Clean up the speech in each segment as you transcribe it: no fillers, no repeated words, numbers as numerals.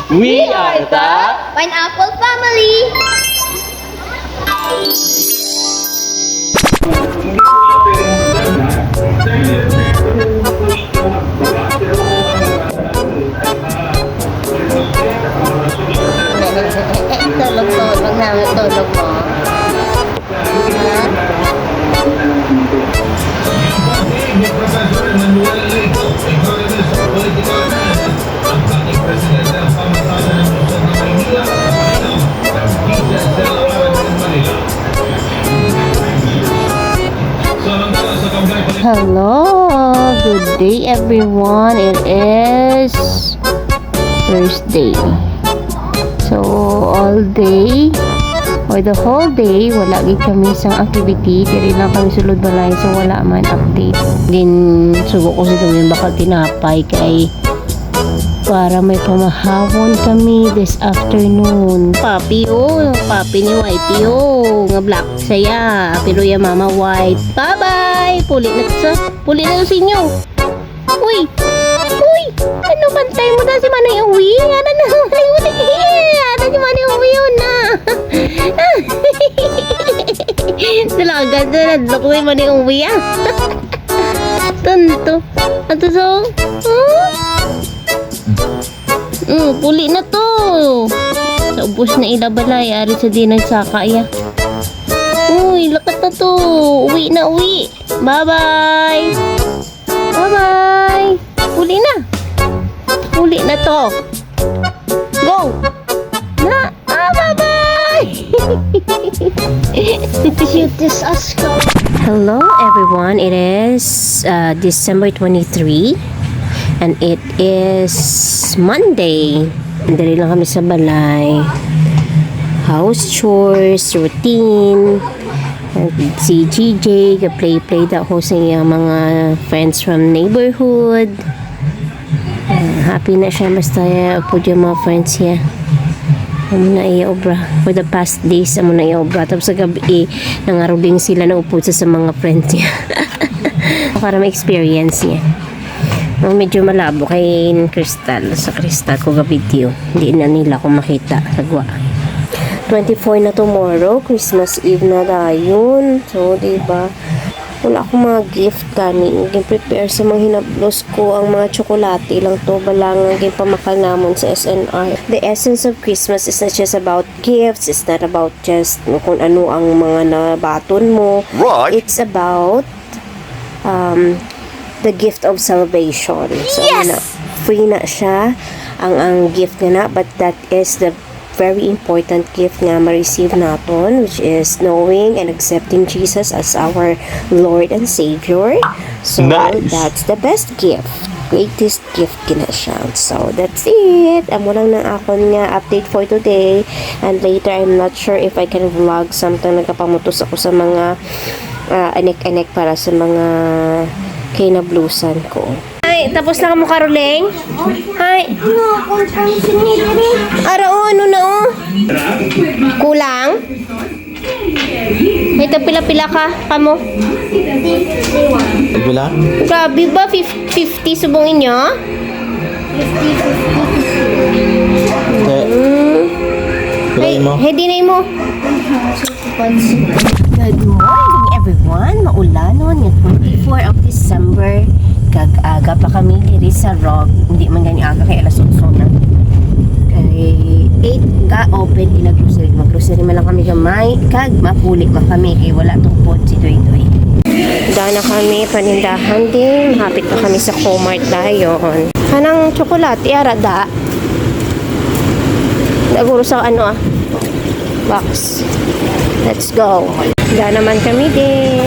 We are the Pineapple Family! Tulog-tulog na, tulog mo. Hello, good day everyone. It is Thursday. So all day or the whole day wala gid kami isang activity, diri lang kami sulod balay, so wala man update. Din sugo ko sa tuwing bakal tinapay kay para may pamahawon kami this afternoon. Papi papi ni Whitey nga black saya, pero ya mama white. Bye bye. Puli na sa inyo. Uy, ano bantay mo na si Manay uwi? Ano na, ano si Manay uwi yun na. Talaga na, nadlok mo yung Manay uwi ah. Tanto. Ato so? Puli na to. Sa ubos na ilabalay, ari sa di nagsaka ya. Uy, lakat na to. Uwi na, uwi. Bye-bye. Bye-bye. Uli na. Uli na to. Go. Na. Bye-bye. Shoot this Oscar. Hello, everyone. It is December 23. And it is Monday. Dali lang kami sa balay. House chores, routine. Si GJ, play daw ko sa iyang mga friends from neighborhood. Happy na siya basta po yung mga friends niya. Amo na iya obra. For the past days, amo na iya obra. Tapos sa gabi, nangarubing sila na upo sa mga friends niya. Para ma-experience niya. Medyo malabo kay Crystal. Sa Crystal ko ga-video. Hindi na nila ko makita. Sagwa. 24 na tomorrow, Christmas Eve na dayon. So, diba, wala akong mga gift kani. Prepare sa mga hinablos ko ang mga tsokolate lang to. Balangang pamakal namon sa SNR. The essence of Christmas is not just about gifts. It's not about just kung ano ang mga nabaton mo. Right. It's about the gift of salvation. So, yes! Free na siya ang gift na, but that is the very important gift nga ma-receive naton, which is knowing and accepting Jesus as our Lord and Savior. So, nice. That's the best gift. Greatest gift kina siya. So, that's it. Amo lang na akon nga update for today. And later, I'm not sure if I can vlog something. Nagkapamutos ako sa mga anek-anek para sa mga kinablusan ko. Ay, tapos na ka mo, Caroling? Ay. Ara, ano na, kulang? May pila-pila ka, kamo? Pila? Grabe ba? 50 subongin nyo? 50. Ay, dinay mo. Good morning, everyone. Maulanon ng 24 of December. Kag-aga pa kami diri sa Rock. Hindi man gani aga kay alas 8 na. Kay 8 ka open ila grocery. Mag-grocery man lang kami gamay. Kag mapuli man kami kay wala tungpod si Doy-Doy. Dana kami panindahan din. Hapit pa kami sa Comart dayon. Kanang tsokolate ara da. Daguro sa box. Let's go. Dana naman kami din.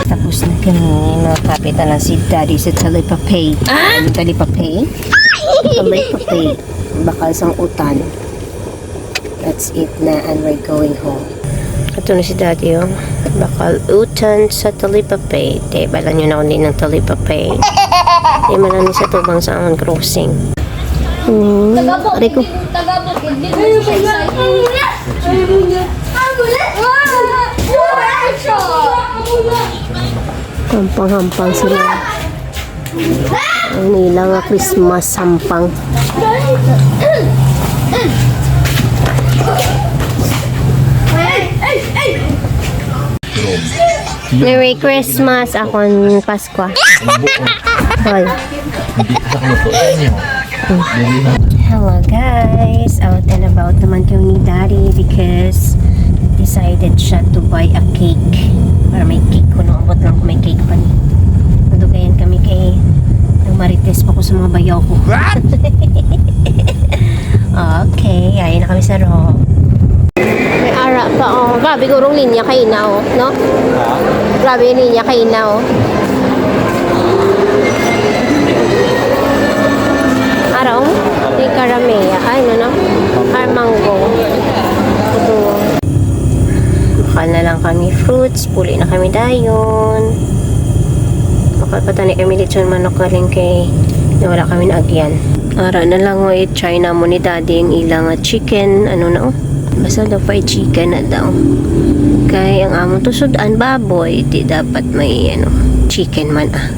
Tapos na kami, nakapitan na si Daddy sa Talipapay. Talipapay? Talipapay. Bakal sang utan. That's it na, and we're going home. Ito na si Daddy, bakal utan sa Talipapay. Diba lang yun ako din ng Talipapay. Di man lang sa tubang sa ang crossing. Aray ko. Hampang-hampang sila. Ang nila nga Christmas sampang. Merry Christmas! Akong Pasko. Hoy. Hello guys! Out and about naman kami ni Daddy because decided siya to buy a cake. Para may cake ko. Naabot lang kung may cake pa niya. Nadugayan kami kay marites pa ko sa mga bayaw ko. Okay, ayun na kami sa ro. May ara pa oh. Grabe gurong linya kay na oh, no? Grabe yung linya kay na oh. Araw? May karamea. Ay, no? Armango. Ito. Bakal na lang kami fruits. Puli na kami dayon. Bakal patani kami lechon manok galing kay wala kami na agyan. Ara na lang o i-try na mo ni Daddy yung ilang chicken. Ano na oh? Basta daw pa chicken na daw. Kaya ang among tusudan baboy. Di dapat may ano, chicken man ah.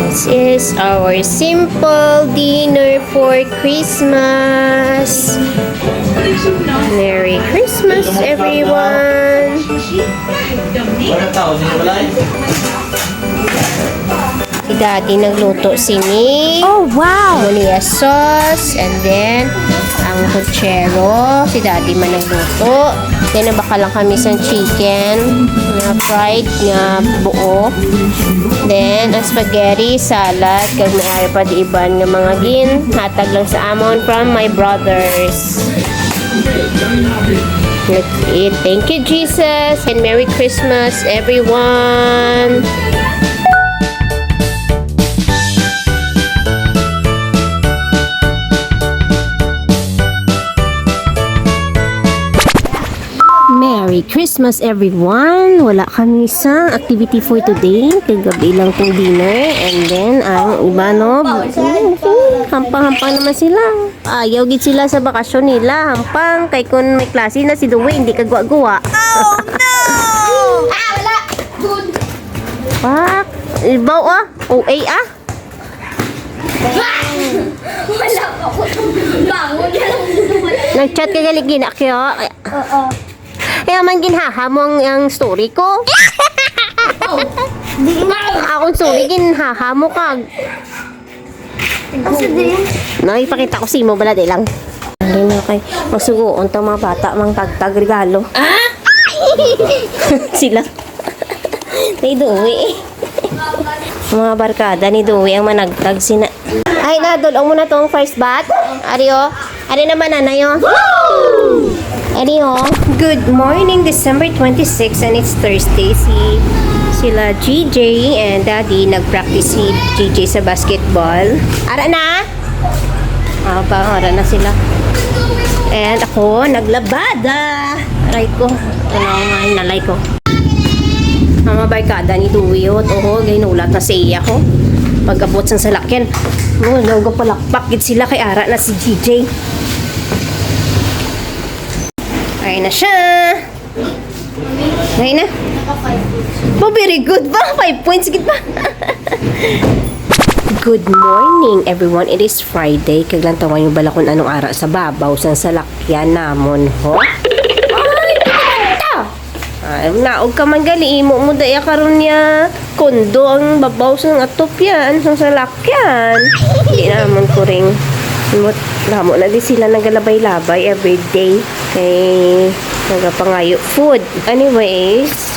This is our simple dinner for Christmas. Merry Christmas, everyone! Si Daddy nagluto sini. Oh, wow! Mulia sauce. And then, ang kutsero. Si Daddy man nagluto. Then, nabaka lang kami sa chicken. Nga fried, nga buo. Then, ang spaghetti, salad. Kag may pa di iban nga mga gin. Hatag lang sa amon from my brothers. Let's eat. Thank you, Jesus. And Merry Christmas, everyone! Merry Christmas everyone! Wala kami sa activity for today. Kagabi lang tong dinner. And then, ang iba no, hampang-hampang naman sila. Ayaw gid sila sa bakasyon nila. Hampang. Kay kung may klase na si Dwayne, hindi kagwa-gawa. Oh no! Wala! Pak! Ibaw ah! OA ah! Wala ako. Bangon yan. Nag-chat ka galigin ako. Oo. Kaya man ginhahamong ang story ko. Akong story ginhahamo kag. Ipakita ko si mo bala lang. Hindi na kay magsugoon tong mga bata mang tagtag regalo. Sila. Ni Dewey. Mga barkada ni Dewey ang managtag sina. Ay nadulong mo na tong first bat. Ariyo. Ari naman nanayo. Anyhow, good morning, December 26 and it's Thursday. Sila GJ and Daddy nag-practice si GJ sa basketball. Ara na? Ara na sila. And ako, naglabada. Aray ko. Ano nga yung nalay ko. Mga barkada ni Duwiyot. Oho, ginulat na siya ko. Pag-abot sa salakyan. Nung palakpak sila kay Ara na si GJ. Ay na siya. Ngayon na. Oh, very good ba? 5 points gid ba? Good morning everyone. It is Friday. Kaglantawan yung bala kung anong ara sa babaw sa salakyan namon ho. Ay, naog ka man gali imo mo daya karon niya kondo ang babaw sa atopyan sa salakyan. Hindi namon ko ring namo na di sila nagalabay-labay everyday kay nagapangayo food. Anyways,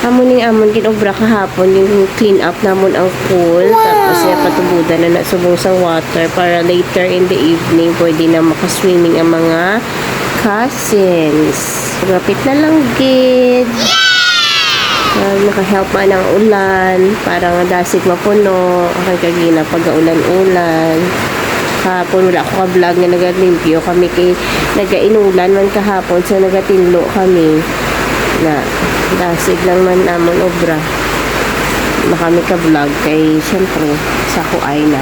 amon ginobra kahapon yung clean up namon ang pool. Tapos patubudan na nasubong sa water para later in the evening pwede na makaswimming ang mga cousins. Rapit na lang gid. Naka-help man ang ulan para nga dasig mapuno. Okay kagina pag-ulan-ulan. Kahapon wala ako ka-vlog nga nagalimpyo kami kay nagainulan man kahapon so nagatinlo kami na dasig lang man namon obra na kami ka-vlog kay syempre sa kuay na.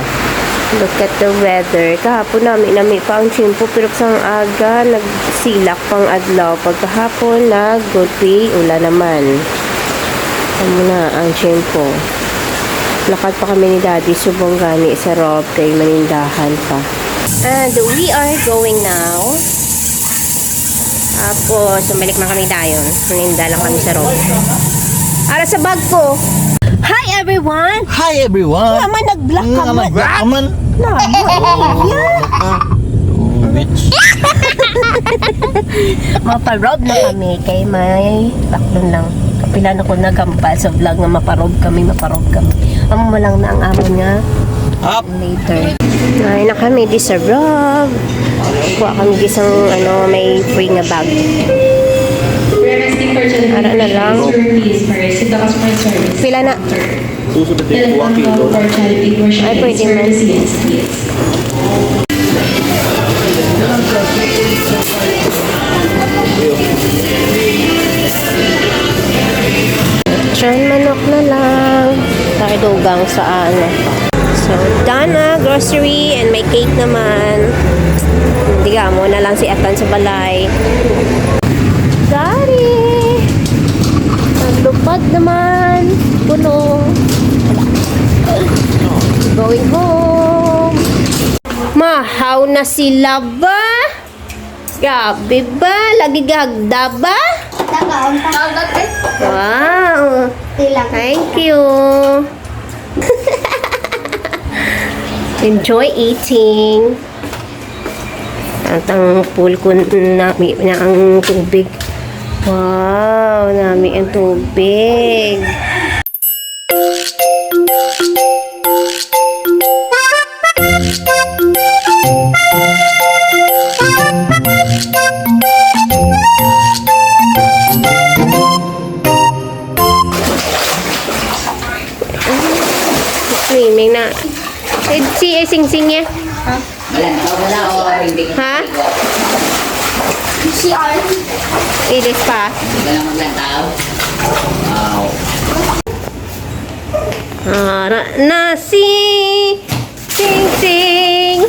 Look at the weather. Kahapon namin pa ang tiyempo pero sang aga nagsilak pang adlaw. Pagkahapon nag-gulpi ulan naman. Ano na ang tiyempo. Lakad pa kami ni Daddy subong gani sa Rob kay manindahan pa. And we are going now. Tapos, sumalik na kami dayon. Maninda lang kami sa Rob. Ara sa bag ko. Hi everyone! Hi everyone! Naman, nag-block ka man. Aman! Bitch! Maparob na kami kay may baklon lang. Kapilan ako nagampal sa vlog nga maparob kami. Amo mo lang na ang amon nga Up! later. Ay na kami di sa Rob. Kuha kami di sang may free nga bag. Ara na lang. Pila na? Susunod din 2 kilo. Ay pwede man. Tiyan manok na lang. Takidugang sa So, done na. Grocery and may cake naman. Hindi ka mo na lang si Atan sa balay. Daddy! Naglupad naman. Punong. Going home. Mahaw na sila ba? Grabe ba? Lagi gagda ba? Wow! Thank you! Enjoy eating! At ang pool ko nami na ang tubig. Wow! Nami ang tubig. Swimming na. Si sing-sing niya. Ha? CR. Ilis pa. Ara na si sing-sing.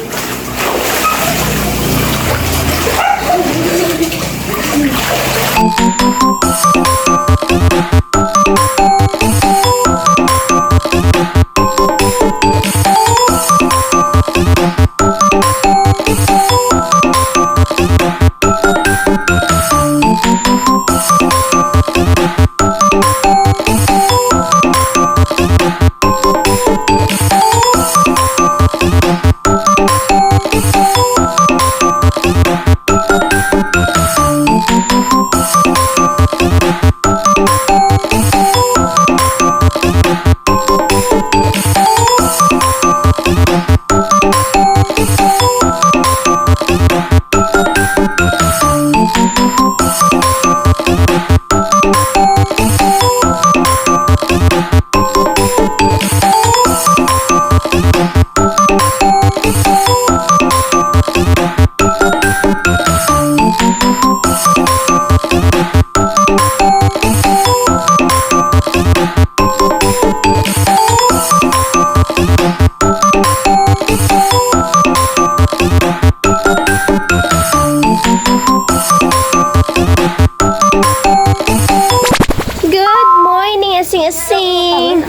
Good morning, asing-asing.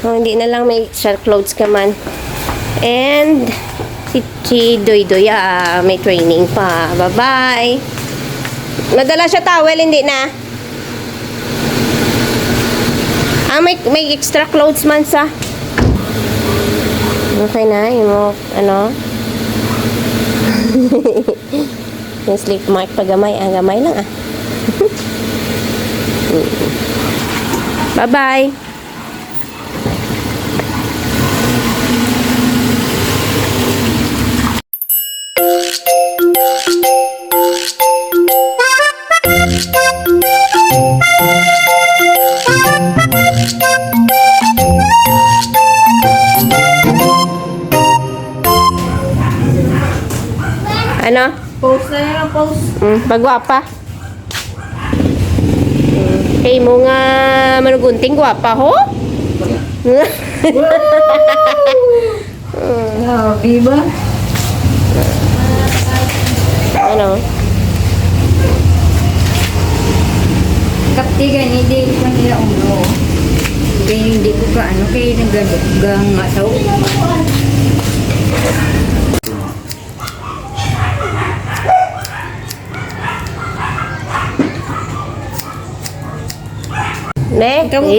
Oh, hindi na lang may extra clothes ka man. And si Doy-Doy, may training pa. Bye-bye. Madala siya towel, hindi na. May extra clothes man sa. Okay na, yung yung sleep mark pagamay. Gamay lang Bye-bye. Ano? Post na yan, post. Pagwapa. Kay mo nga manugunting gwapa ho? Grabe ba? Ano? Kaptigan, hindi ko nila ulo. Kaya hindi ko ka ano, kaya nagagangataw. Ne? Kamot.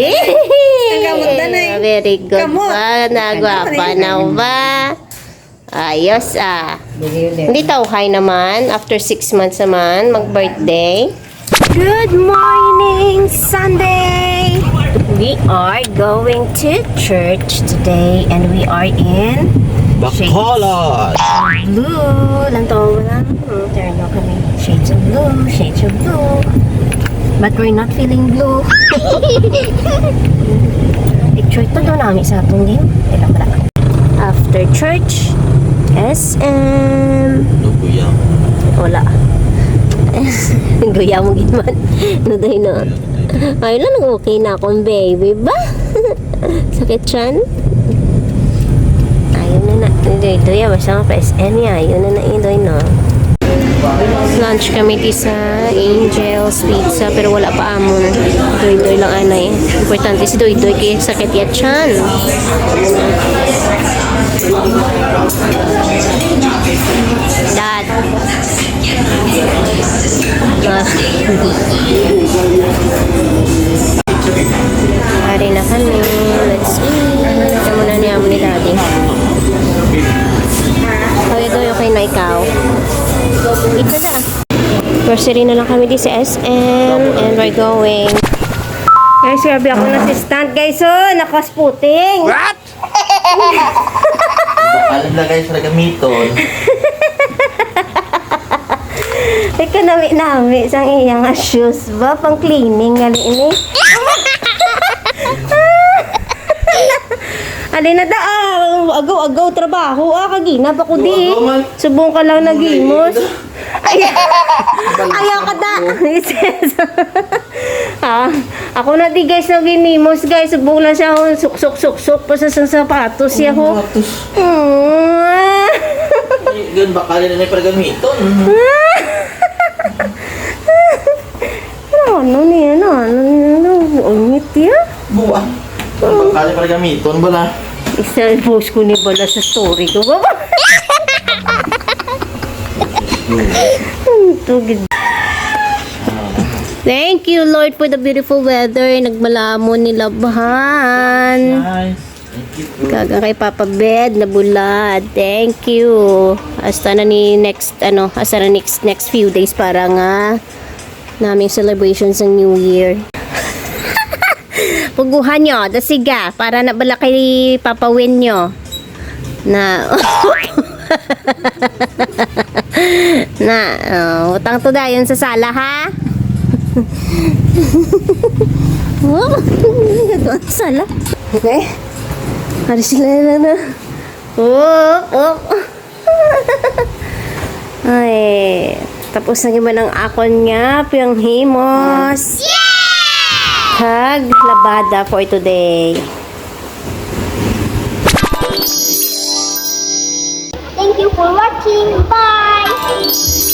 Kamot na na eh. Very good Kamot. ba? Nagwapa na ba? Ayos ah. Hindi tauhay naman. After 6 months naman, mag-birthday. Good morning, Sunday! We are going to church today and we are in Bacolod! blue. Lang to lang. Turn na kami. Shades of blue, shades of blue. But we're not feeling blue. Picture ito doon namin sa atong game. Ilang pala. After church, SM. Luguyang. Wala. Guya mo gitman. Nuday na. Ay lang, okay na akong baby ba? Sakit siyan? Ayun na na. Ito yan. Basta nga pa SM niya. Ayun na na. Ito no. Lunch kami di sa Angel's Pizza pero wala pa amon. Doy-doy lang anay. Importante si doy-doy kaya sakit yan siyan. Dad. Hari na kami. Let's eat. Ito muna niya mo ni Daddy. Okay na ikaw. Ito na. Grocery na lang kami di sa SM and we're going. Guys, grabe ako na assistant guys. Oh, nakasputing. What? Alam na guys, sa gamiton. Ika nami sang iyang shoes ba pang cleaning gali ini. Ali na da agaw trabaho kagina pa ko di. Subong ka lang nagimos. Ayaw ka da. Ako na di guys nagimos guys. Subong lang siya suk pa sa sapatos siya ho. Ganun ba kali na may gamiton? Ano niya? Ungit ya? Buwan. Kali para gamiton ba na? Isa-post ko ni Bala sa story ko. Baba! Tugid. Thank you, Lord, for the beautiful weather. Nagmalamon ni Labahan. Nice. Thank you. Gaga kay Papa Bed na bulad. Thank you. Hasta na ni next few days para nga naming celebrations ng New Year. Puguhan nyo, dasiga, para na bala kay Papa Win nyo. Na, utang to dayon sa sala, ha? Oh, doon sa sala. Okay. Hari sila na. Ay, tapos na gima ng akon niya, piyang himos. Hag labada for today. Thank you for watching. Bye!